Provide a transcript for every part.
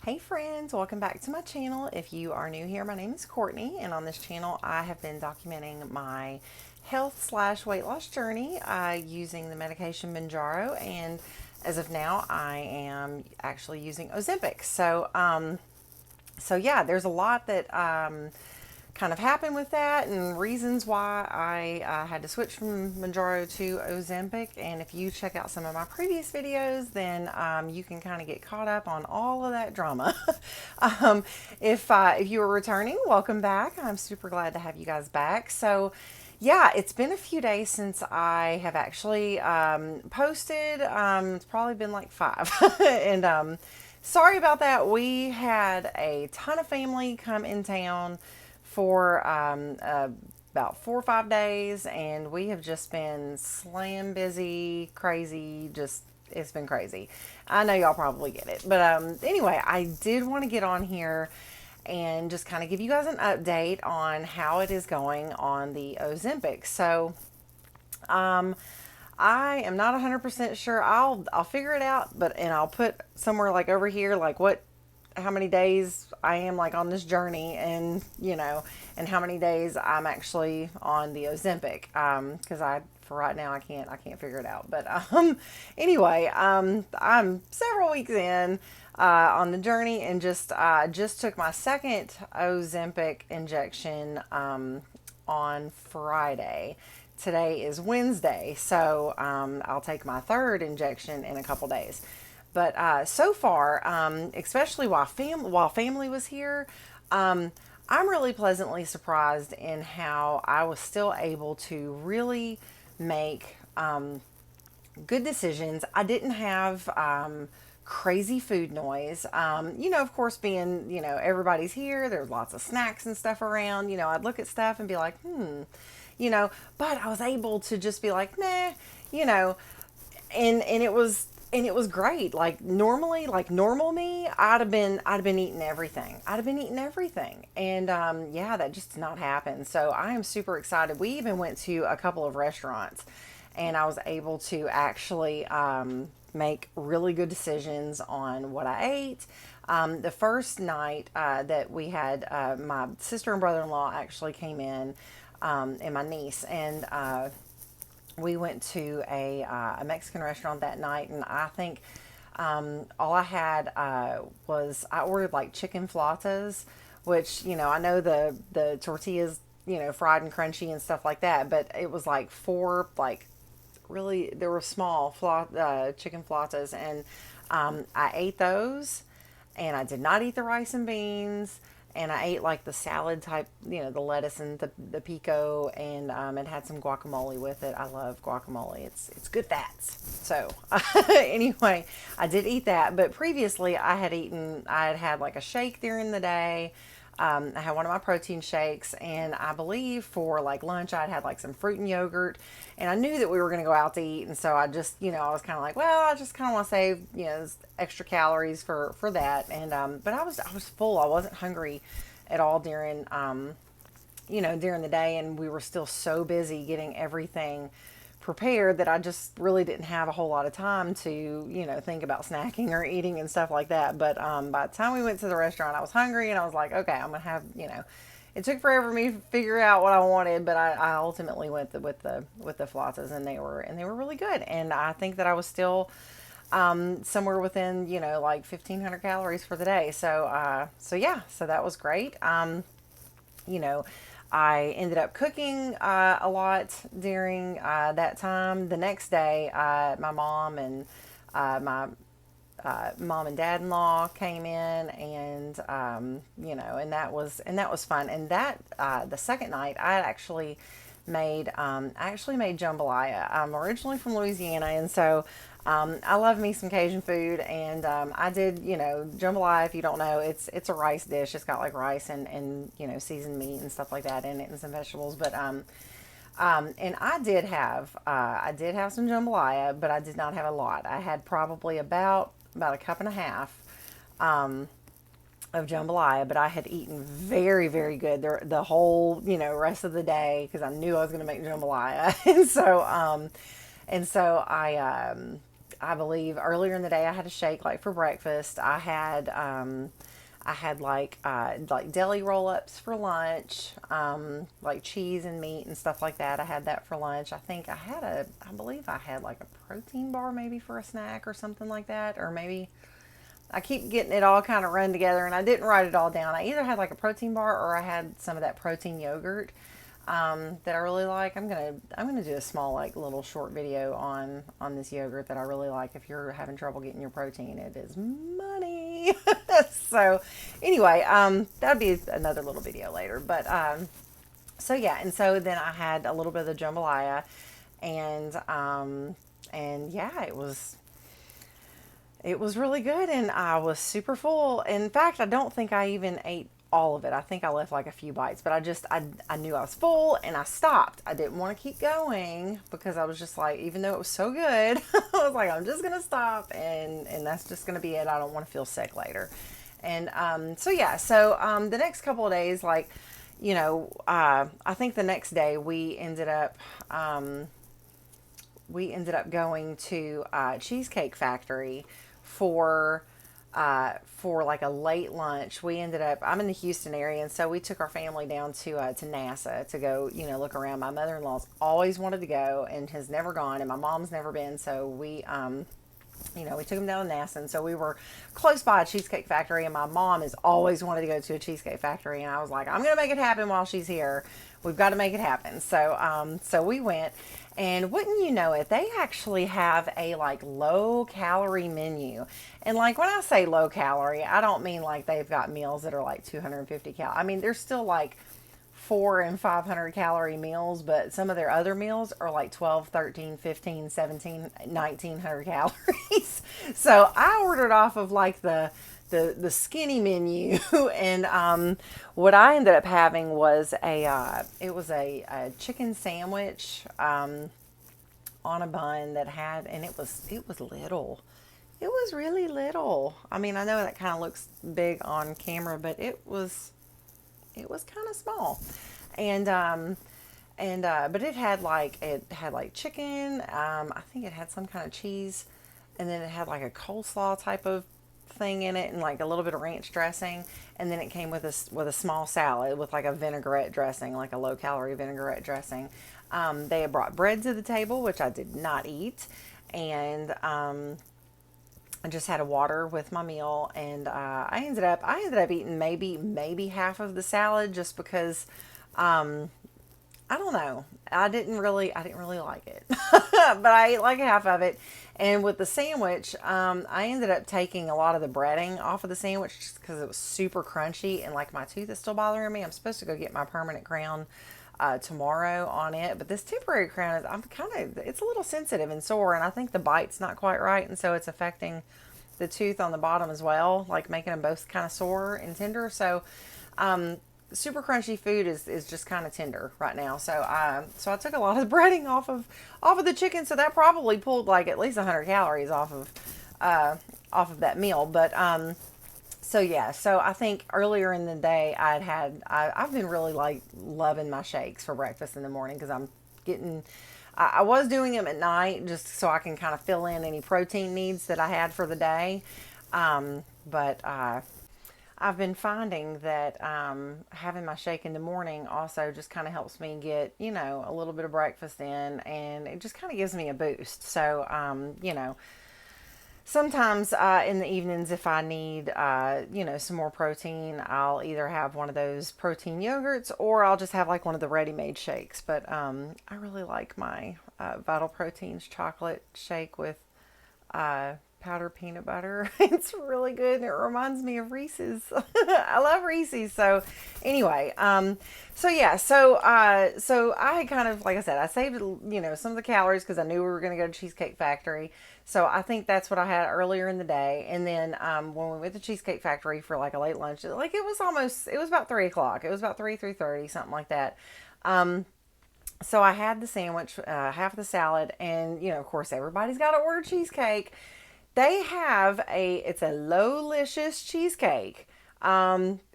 Hey friends, welcome back to my channel. If you are new here, my name is Courtney, and on this channel I have been documenting my health slash weight loss journey using the medication Manjaro, and as of now I am actually using Ozempic. So yeah, there's a lot that kind of happened with that and reasons why I had to switch from Manjaro to Ozempic. And if you check out some of my previous videos, then you can kind of get caught up on all of that drama. If you are returning, welcome back. I'm super glad to have you guys back. So yeah, it's been a few days since I have actually posted. It's probably been like 5. And sorry about that. We had a ton of family come in town for about 4 or 5 days, and we have just been slam busy, crazy, just it's been crazy. I know y'all probably get it, but anyway, I did want to get on here and just kind of give you guys an update on how it is going on the Ozempic. So I am not 100% sure. I'll figure it out, and I'll put somewhere like over here like how many days I am like on this journey, and and how many days I'm actually on the Ozempic, because for right now I can't figure it out. But anyway, I'm several weeks in on the journey, and just took my second Ozempic injection on Friday. Today is Wednesday, so I'll take my third injection in a couple days. But so far, especially while family was here, I'm really pleasantly surprised in how I was still able to really make good decisions. I didn't have crazy food noise. Of course, being, everybody's here, there's lots of snacks and stuff around. I'd look at stuff and be like, but I was able to just be like, nah, and it was great. Like normally, like normal me, I'd have been eating everything. And yeah, that just did not happen. So I am super excited. We even went to a couple of restaurants, and I was able to actually make really good decisions on what I ate. The first night that we had, my sister and brother-in-law actually came in, and my niece, and we went to a Mexican restaurant that night, and I think all I had was I ordered like chicken flautas, which I know the tortillas fried and crunchy and stuff like that, but it was like 4 like really they were small chicken flautas, and I ate those, and I did not eat the rice and beans. And I ate like the salad type, the lettuce and the pico, and it had some guacamole with it. I love guacamole. It's good fats. So anyway, I did eat that. But previously, I had had like a shake during the day. I had one of my protein shakes, and I believe for like lunch, I'd had like some fruit and yogurt, and I knew that we were going to go out to eat, and so I just, I was kind of like, well, I just kind of want to save, extra calories for that, and but I was full. I wasn't hungry at all during, during the day, and we were still so busy getting everything prepared that I just really didn't have a whole lot of time to, think about snacking or eating and stuff like that. But by the time we went to the restaurant, I was hungry, and I was like, okay, I'm gonna have, it took forever for me to figure out what I wanted, but I ultimately went with the flautas, and they were really good. And I think that I was still somewhere within, like 1,500 calories for the day. So yeah, so that was great. You know, I ended up cooking a lot during that time. The next day, my mom and my mom and dad-in-law came in, and and that was fun. And that the second night, I actually made jambalaya. I'm originally from Louisiana, and so I love me some Cajun food, and I did, jambalaya. If you don't know, it's a rice dish. It's got like rice and seasoned meat and stuff like that in it, and some vegetables. But and I did have some jambalaya, but I did not have a lot. I had probably about a cup and a half of jambalaya, but I had eaten very, very good the whole rest of the day, because I knew I was going to make jambalaya, and so I I believe earlier in the day I had a shake like for breakfast. I had like deli roll ups for lunch, like cheese and meat and stuff like that. I had that for lunch. I believe I had like a protein bar maybe for a snack or something like that, or maybe I keep getting it all kind of run together, and I didn't write it all down. I either had like a protein bar or I had some of that protein yogurt that I really like. I'm gonna do a small like little short video on this yogurt that I really like. If you're having trouble getting your protein, it is money. So anyway, that'd be another little video later. But so yeah, and so then I had a little bit of the jambalaya, and yeah, it was really good, and I was super full. In fact, I don't think I even ate all of it. I think I left like a few bites, but I knew I was full and I stopped. I didn't want to keep going because I was just like, even though it was so good, I was like, I'm just gonna stop, and that's just gonna be it. I don't want to feel sick later. And so yeah, so the next couple of days, like, I think the next day we ended up going to Cheesecake Factory for like a late lunch. I'm in the Houston area, and so we took our family down to NASA to go, look around. My mother-in-law's always wanted to go and has never gone, and my mom's never been. So we took them down to NASA, and so we were close by a Cheesecake Factory, and my mom has always wanted to go to a Cheesecake Factory, and I was like, I'm going to make it happen while she's here. We've got to make it happen. So we went, and wouldn't you know it, they actually have a like low calorie menu. And like when I say low calorie, I don't mean like they've got meals that are like 250 calories. I mean, there's still like 400 and 500 calorie meals, but some of their other meals are like 12, 13, 15, 17, 1900 calories. So I ordered off of like the skinny menu, and what I ended up having was a chicken sandwich on a bun that had, and it was little. It was really little. I mean, I know that kind of looks big on camera, but it was kind of small, but it had like chicken. I think it had some kind of cheese, and then it had like a coleslaw type of thing in it, and like a little bit of ranch dressing, and then it came with a small salad with like a vinaigrette dressing, like a low calorie vinaigrette dressing. They had brought bread to the table, which I did not eat, and I just had a water with my meal, and I ended up eating maybe half of the salad just because I don't know. I didn't really like it, but I ate like half of it. And with the sandwich, I ended up taking a lot of the breading off of the sandwich just because it was super crunchy, and like my tooth is still bothering me. I'm supposed to go get my permanent crown tomorrow on it, but this temporary crown it's a little sensitive and sore, and I think the bite's not quite right, and so it's affecting the tooth on the bottom as well, like making them both kind of sore and tender. So super crunchy food is just kind of tender right now. So I took a lot of the breading off of the chicken, so that probably pulled like at least 100 calories off of that meal. But so yeah, so I think earlier in the day I've been really like loving my shakes for breakfast in the morning, because I was doing them at night just so I can kind of fill in any protein needs that I had for the day. But I've been finding that having my shake in the morning also just kind of helps me get, a little bit of breakfast in, and it just kind of gives me a boost. So, sometimes in the evenings, if I need, some more protein, I'll either have one of those protein yogurts, or I'll just have like one of the ready-made shakes. But I really like my Vital Proteins chocolate shake with powdered peanut butter. It's really good. It reminds me of Reese's. I love Reese's. So anyway, so I kind of, like I said, I saved, some of the calories because I knew we were going to go to Cheesecake Factory. So I think that's what I had earlier in the day. And then when we went to Cheesecake Factory for like a late lunch, like it was about 3 o'clock. It was about 3:30, something like that. So I had the sandwich, half of the salad, and of course everybody's got to order cheesecake. They have it's a Lowlicious cheesecake.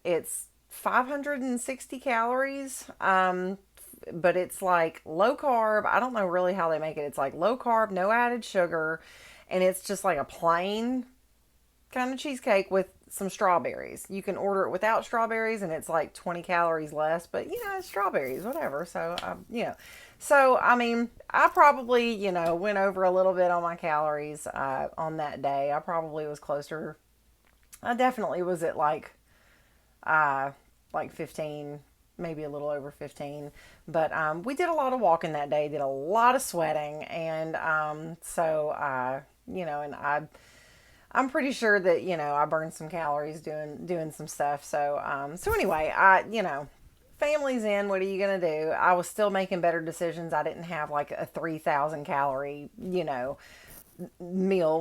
It's 560 calories, but it's like low carb. I don't know really how they make it. It's like low carb, no added sugar, and it's just like a plain kind of cheesecake with some strawberries. You can order it without strawberries, and it's like 20 calories less, but it's strawberries, whatever. So, so I mean, I probably, went over a little bit on my calories on that day. I probably was closer. I definitely was at uh, like 15, maybe a little over 15. But we did a lot of walking that day, did a lot of sweating, and and I'm pretty sure that I burned some calories doing some stuff. So so anyway, family's in. What are you gonna do? I was still making better decisions. I didn't have like a 3,000 calorie meal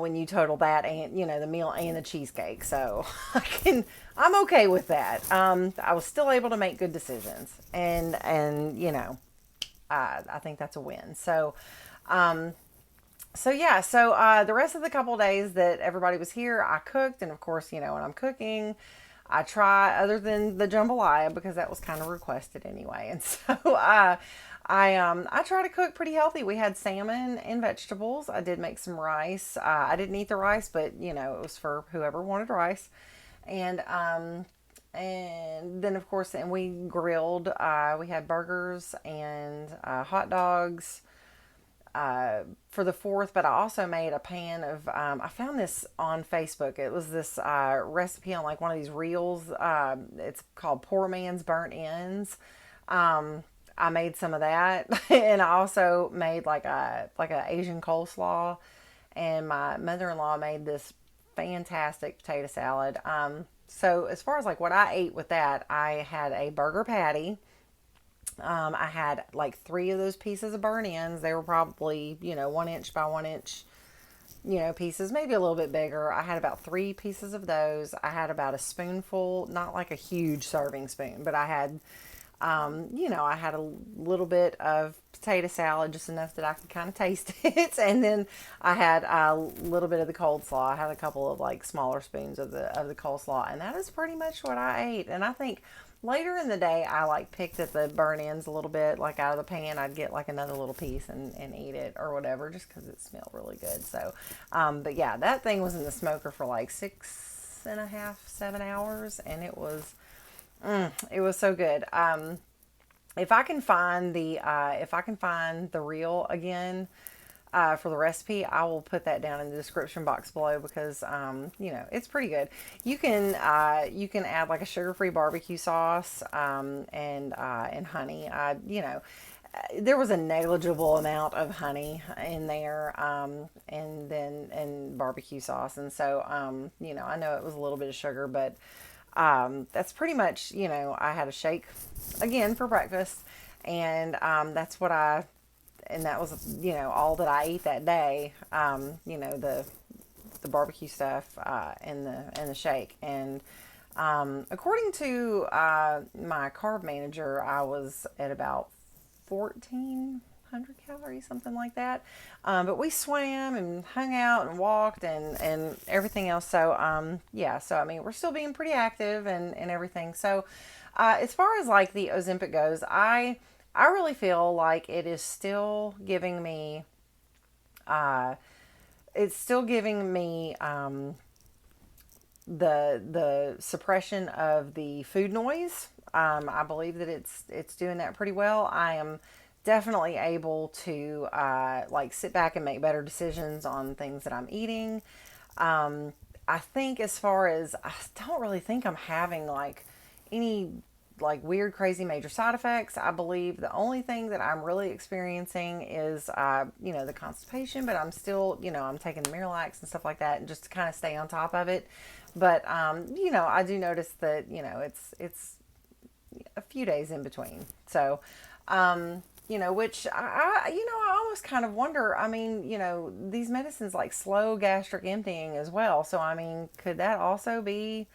when you total that, and the meal and the cheesecake. So I'm okay with that. I was still able to make good decisions, and I think that's a win. So. The rest of the couple of days that everybody was here, I cooked, and of course, when I'm cooking, I try other than the jambalaya because that was kind of requested anyway, and so I try to cook pretty healthy. We had salmon and vegetables. I did make some rice. I didn't eat the rice, but it was for whoever wanted rice, and then of course, and we grilled. We had burgers and hot dogs for the fourth, but I also made a pan of, I found this on Facebook. It was this recipe on like one of these reels. It's called Poor Man's Burnt Ends. I made some of that, and I also made like a Asian coleslaw, and my mother-in-law made this fantastic potato salad. So as far as like what I ate with that, I had a burger patty. I had like three of those pieces of burnt ends. They were probably, 1 inch by 1 inch, pieces, maybe a little bit bigger. I had about three pieces of those. I had about a spoonful, not like a huge serving spoon, but I had, I had a little bit of potato salad, just enough that I could kind of taste it. And then I had a little bit of the coleslaw. I had a couple of like smaller spoons of the coleslaw, and that is pretty much what I ate. And I think later in the day, I like picked at the burnt ends a little bit, like out of the pan. I'd get like another little piece and eat it or whatever, just because it smelled really good. So, but yeah, that thing was in the smoker for like 6.5, 7 hours, and it was so good. If I can find the reel again for the recipe, I will put that down in the description box below because it's pretty good. You can add like a sugar-free barbecue sauce and honey. There was a negligible amount of honey in there, and barbecue sauce, and so I know it was a little bit of sugar, but that's pretty much, I had a shake again for breakfast, and that was, all that I ate that day. The barbecue stuff, and the shake. And according to my carb manager, I was at about 1,400 calories, something like that. But we swam and hung out and walked and everything else. So so I mean, we're still being pretty active and everything. So as far as like the Ozempic goes, I really feel like it is still giving me the suppression of the food noise. I believe that it's doing that pretty well. I am definitely able to like sit back and make better decisions on things that I'm eating. I think as far as, I don't really think I'm having like any like weird, crazy major side effects. I believe the only thing that I'm really experiencing is, the constipation, but I'm still, I'm taking the Miralax and stuff like that, and just to kind of stay on top of it. But, I do notice that, it's a few days in between. So, which I almost kind of wonder, I mean, these medicines like slow gastric emptying as well. So, I mean, could that also be,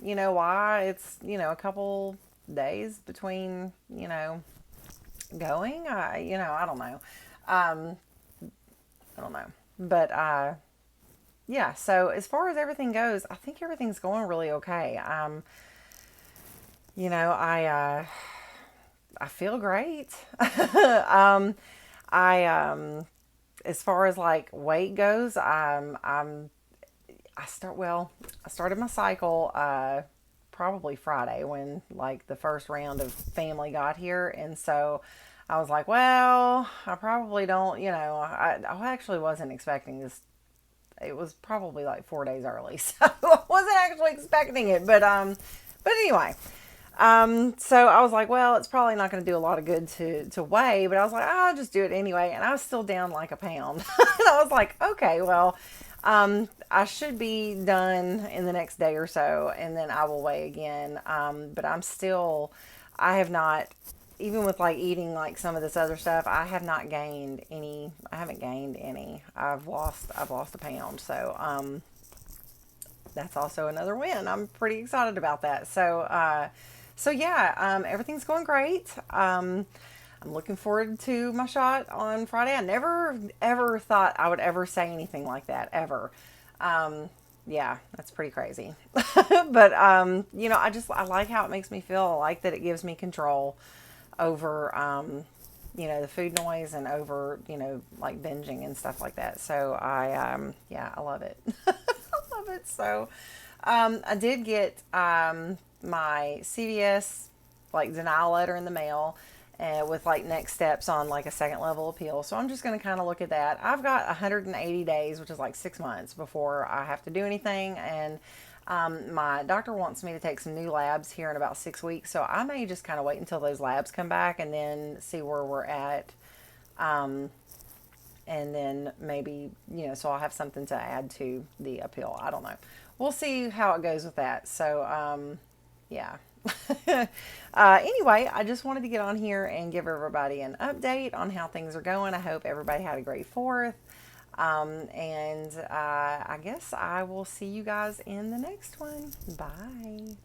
why it's, a couple days between, going? I don't know. I don't know. But, so as far as everything goes, I think everything's going really okay. I feel great. I as far as like weight goes, I started my cycle probably Friday when like the first round of family got here, and so I was like, well, I probably don't, I actually wasn't expecting this. It was probably like 4 days early, so I wasn't actually expecting it, but anyway. So I was like, well, it's probably not going to do a lot of good to weigh, but I was like, I'll just do it anyway. And I was still down like a pound. And I was like, okay, well, I should be done in the next day or so, and then I will weigh again. But I have not, even with like eating like some of this other stuff, I have not gained any. I haven't gained any. I've lost a pound. So, that's also another win. I'm pretty excited about that. So yeah, everything's going great. I'm looking forward to my shot on Friday. I never ever thought I would ever say anything like that ever. Um, yeah, that's pretty crazy. But I like how it makes me feel. I like that it gives me control over the food noise and over like binging and stuff like that. So I love it. I love it. So I did get my CVS like denial letter in the mail with like next steps on like a second level appeal. So I'm just going to kind of look at that. I've got 180 days, which is like 6 months before I have to do anything. And my doctor wants me to take some new labs here in about 6 weeks. So I may just kind of wait until those labs come back and then see where we're at. And then maybe, so I'll have something to add to the appeal. I don't know. We'll see how it goes with that. So, yeah. Anyway, I just wanted to get on here and give everybody an update on how things are going. I hope everybody had a great 4th. And I guess I will see you guys in the next one. Bye.